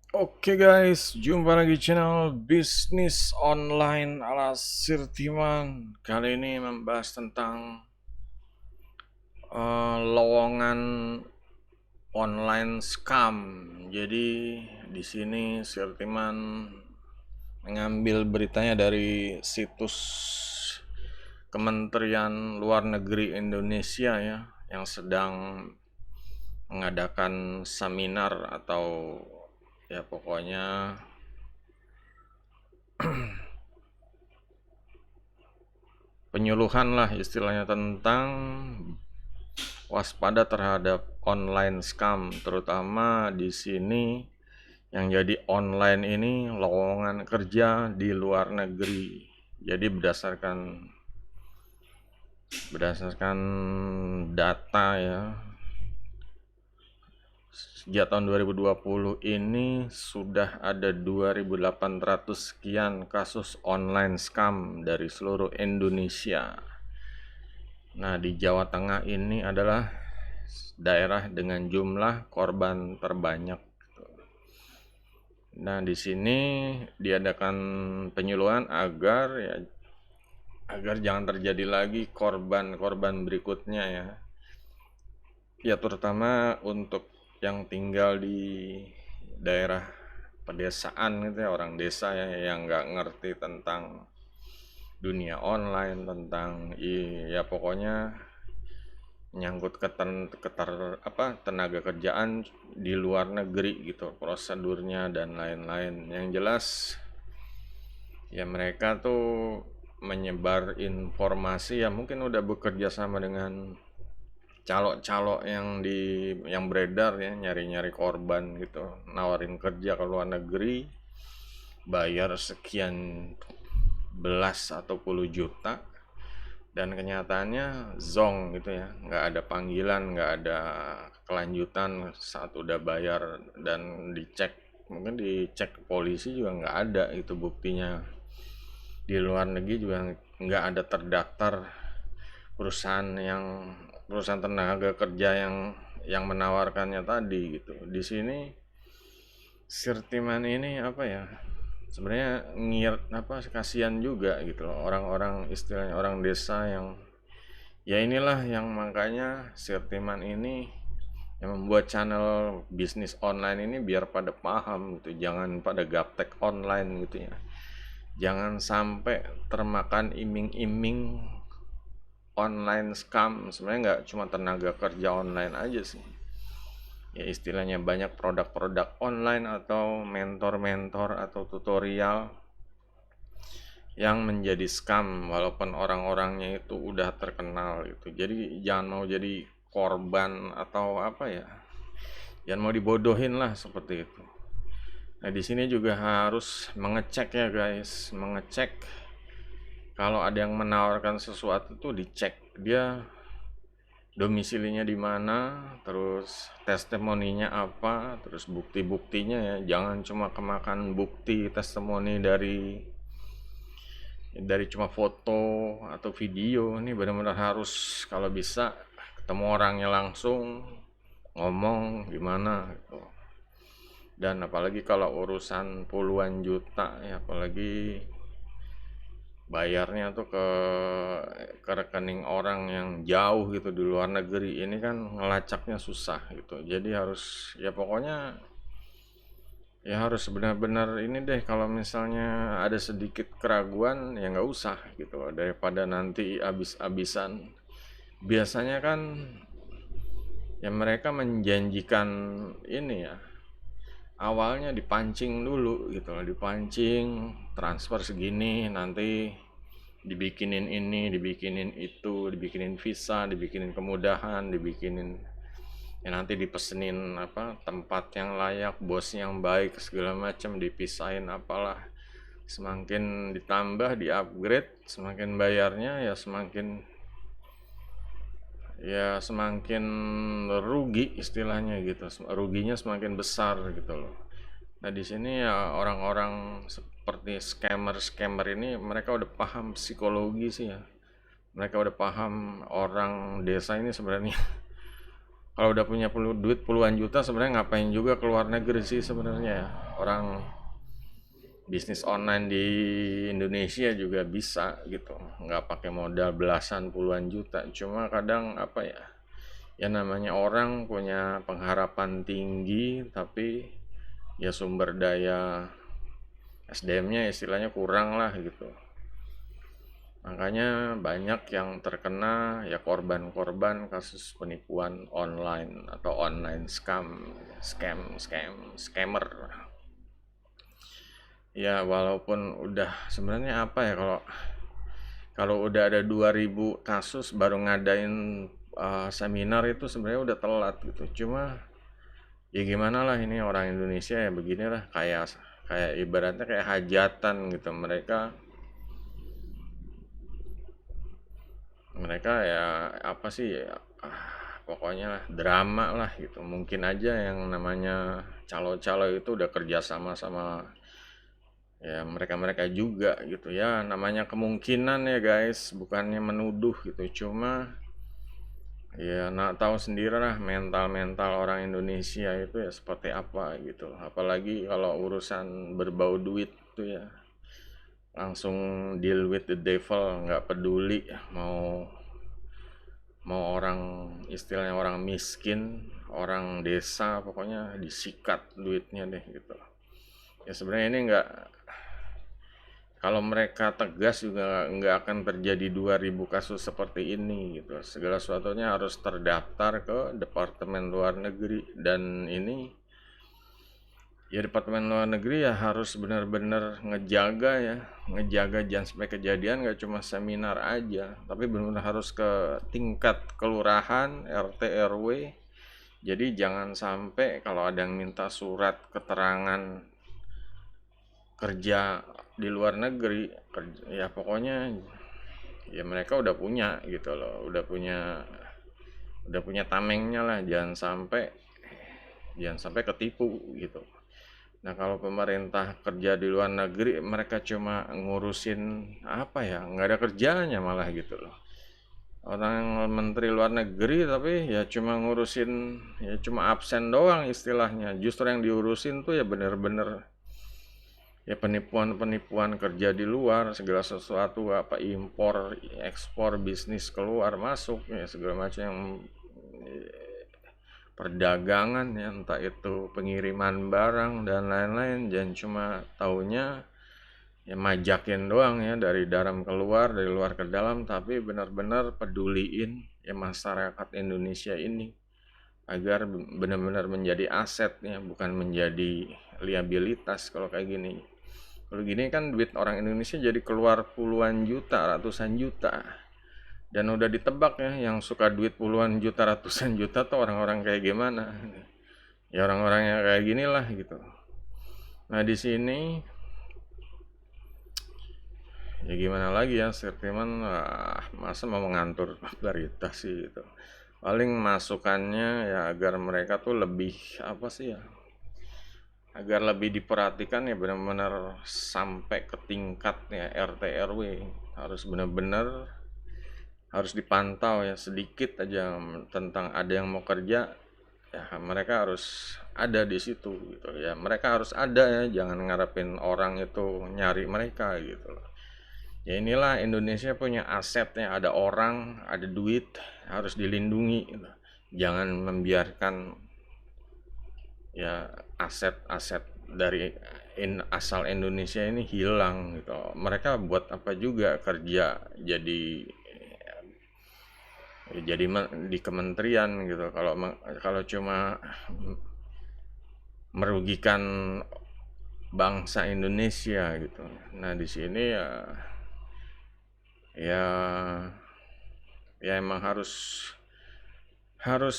Oke guys, jumpa lagi channel bisnis online ala Sirtiman. Kali ini membahas tentang lowongan online scam. Jadi di sini Sirtiman mengambil beritanya dari situs Kementerian Luar Negeri Indonesia ya, yang sedang mengadakan seminar atau ya pokoknya penyuluhan lah istilahnya tentang waspada terhadap online scam, terutama di sini yang jadi online ini lowongan kerja di luar negeri. Jadi berdasarkan data ya, sejak tahun 2020 ini sudah ada 2.800 sekian kasus online scam dari seluruh Indonesia. Nah, di Jawa Tengah ini adalah daerah dengan jumlah korban terbanyak. Nah, di sini diadakan penyuluhan agar jangan terjadi lagi korban-korban berikutnya ya. Ya, terutama untuk yang tinggal di daerah pedesaan gitu ya, orang desa ya yang nggak ngerti tentang dunia online, tentang ya pokoknya nyangkut tenaga kerjaan di luar negeri gitu, prosedurnya dan lain-lain. Yang jelas ya mereka tuh menyebar informasi ya, mungkin udah bekerja sama dengan calo-calo yang beredar ya, nyari-nyari korban gitu, nawarin kerja ke luar negeri, bayar sekian belas atau puluh juta, dan kenyataannya zong gitu ya, nggak ada panggilan, nggak ada kelanjutan saat udah bayar, dan mungkin dicek polisi juga nggak ada itu buktinya. Di luar negeri juga nggak ada terdaftar perusahaan tenaga kerja yang menawarkannya tadi gitu. Di sini Sirtiman ini apa ya, sebenarnya kasihan juga gitu loh, orang-orang istilahnya orang desa yang ya inilah yang makanya Sirtiman ini yang membuat channel bisnis online ini biar pada paham gitu, jangan pada gaptek online gitu ya, jangan sampai termakan iming-iming online scam. Sebenarnya nggak cuma tenaga kerja online aja sih ya, istilahnya banyak produk-produk online atau mentor-mentor atau tutorial yang menjadi scam walaupun orang-orangnya itu udah terkenal gitu. Jadi jangan mau jadi korban atau apa ya, jangan mau dibodohin lah seperti itu. Nah, di sini juga harus mengecek ya guys, mengecek kalau ada yang menawarkan sesuatu tuh dicek dia domisilinya di mana, terus testimoninya apa, terus bukti-buktinya ya, jangan cuma kemakan bukti testimoni dari cuma foto atau video. Ini benar-benar harus kalau bisa ketemu orangnya langsung, ngomong gimana gitu. Dan apalagi kalau urusan puluhan juta ya, apalagi bayarnya tuh ke rekening orang yang jauh gitu di luar negeri, ini kan ngelacaknya susah gitu. Jadi harus ya pokoknya ya harus benar-benar ini deh, kalau misalnya ada sedikit keraguan ya nggak usah gitu, daripada nanti habis-habisan. Biasanya kan ya mereka menjanjikan ini ya, awalnya dipancing dulu gitu loh, dipancing transfer segini, nanti dibikinin ini, dibikinin itu, dibikinin visa, dibikinin kemudahan, dibikinin ya nanti dipesenin tempat yang layak, bos yang baik segala macam, dipisahin apalah. Semakin ditambah, di upgrade, semakin bayarnya ya semakin rugi istilahnya gitu, ruginya semakin besar gitu loh. Nah, di sini ya orang-orang seperti scammer-scammer ini mereka udah paham psikologi sih ya. Mereka udah paham orang desa ini sebenarnya kalau udah punya duit puluhan juta sebenarnya ngapain juga keluar negeri sih sebenarnya ya. Orang bisnis online di Indonesia juga bisa gitu, nggak pakai modal belasan puluhan juta. Cuma kadang apa ya, ya namanya orang punya pengharapan tinggi tapi ya sumber daya SDM-nya istilahnya kurang lah gitu. Makanya banyak yang terkena ya korban-korban kasus penipuan online atau online scammer. Ya walaupun udah sebenarnya apa ya, kalau udah ada 2000 kasus baru ngadain seminar itu sebenarnya udah telat gitu. Cuma ya gimana lah, ini orang Indonesia ya beginilah, kayak ibaratnya kayak hajatan gitu. Mereka ya apa sih ya, pokoknya drama lah gitu. Mungkin aja yang namanya calo-calo itu udah kerja sama ya mereka-mereka juga gitu ya. Namanya kemungkinan ya guys, bukannya menuduh gitu. Cuma ya nak tahu sendiri lah mental orang Indonesia itu ya seperti apa gitu. Apalagi kalau urusan berbau duit tuh ya langsung deal with the devil, nggak peduli mau orang, istilahnya orang miskin, orang desa, pokoknya disikat duitnya deh gitu. Ya sebenarnya ini nggak, kalau mereka tegas juga nggak akan terjadi 2000 kasus seperti ini gitu. Segala sesuatunya harus terdaftar ke Departemen Luar Negeri, dan ini ya Departemen Luar Negeri ya harus benar-benar ngejaga jangan sampai kejadian. Nggak cuma seminar aja, tapi benar-benar harus ke tingkat kelurahan, RT, RW. Jadi jangan sampai kalau ada yang minta surat keterangan kerja di luar negeri, ya pokoknya ya mereka udah punya gitu loh, udah punya tamengnya lah, jangan sampai ketipu gitu. Nah kalau pemerintah kerja di luar negeri, mereka cuma ngurusin apa ya, nggak ada kerjanya malah gitu loh. Orang menteri luar negeri tapi ya cuma ngurusin, ya cuma absen doang istilahnya. Justru yang diurusin tuh ya bener-bener ya penipuan kerja di luar, segala sesuatu, apa impor ekspor, bisnis keluar masuk ya segala macam yang perdagangan ya, entah itu pengiriman barang dan lain-lain. Jangan cuma taunya ya majakin doang ya, dari dalam keluar, dari luar ke dalam, tapi benar-benar peduliin ya masyarakat Indonesia ini agar benar-benar menjadi aset ya, bukan menjadi liabilitas. Kalau kayak gini, kalau gini kan duit orang Indonesia jadi keluar puluhan juta, ratusan juta. Dan udah ditebak ya, yang suka duit puluhan juta, ratusan juta tuh orang-orang kayak gimana. Ya orang-orang yang kayak gini lah gitu. Nah di sini ya gimana lagi ya, Sirtiman masa mau mengantur berita sih gitu. Paling masukannya ya agar mereka tuh lebih apa sih ya, agar lebih diperhatikan ya, benar-benar sampai ke tingkatnya RT RW, harus benar-benar harus dipantau ya, sedikit aja tentang ada yang mau kerja ya mereka harus ada di situ gitu ya, mereka harus ada ya, jangan ngarepin orang itu nyari mereka gitu. Ya inilah Indonesia punya asetnya, ada orang, ada duit, harus dilindungi gitu. Jangan membiarkan ya aset-aset dari asal Indonesia ini hilang gitu. Mereka buat apa juga kerja jadi di kementerian gitu, kalau cuma merugikan bangsa Indonesia gitu. Nah di sini ya emang harus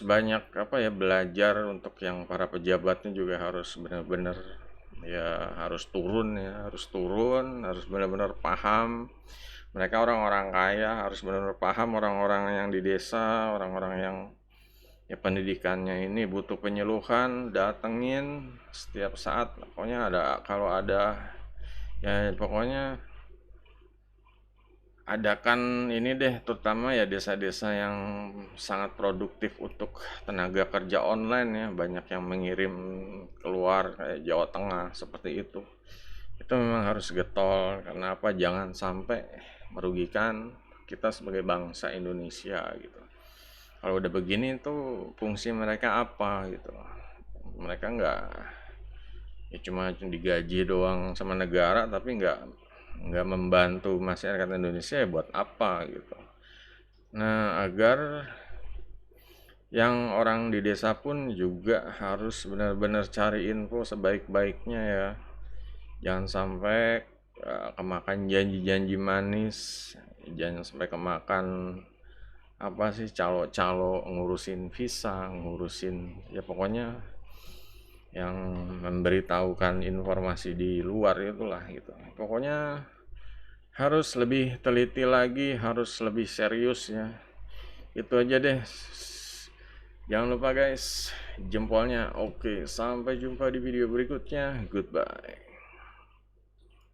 banyak apa ya, belajar untuk yang para pejabatnya juga harus benar-benar ya harus turun, harus benar-benar paham. Mereka orang-orang kaya, harus benar-benar paham orang-orang yang di desa, orang-orang yang ya pendidikannya ini butuh penyuluhan, datengin setiap saat. Pokoknya kalau ada ya pokoknya adakan ini deh, terutama ya desa-desa yang sangat produktif untuk tenaga kerja online ya, banyak yang mengirim keluar kayak Jawa Tengah seperti itu. Itu memang harus getol, karena apa? Jangan sampai merugikan kita sebagai bangsa Indonesia gitu. Kalau udah begini tuh fungsi mereka apa gitu? Mereka nggak, ya cuma digaji doang sama negara, tapi nggak membantu masyarakat Indonesia, ya buat apa gitu. Nah, agar yang orang di desa pun juga harus benar-benar cari info sebaik-baiknya ya. Jangan sampai kemakan janji-janji manis, jangan sampai kemakan apa sih, calo-calo ngurusin visa, ngurusin ya pokoknya yang memberitahukan informasi di luar itulah gitu. Pokoknya harus lebih teliti lagi, harus lebih serius ya. Itu aja deh. Jangan lupa guys, jempolnya. Oke, sampai jumpa di video berikutnya. Goodbye.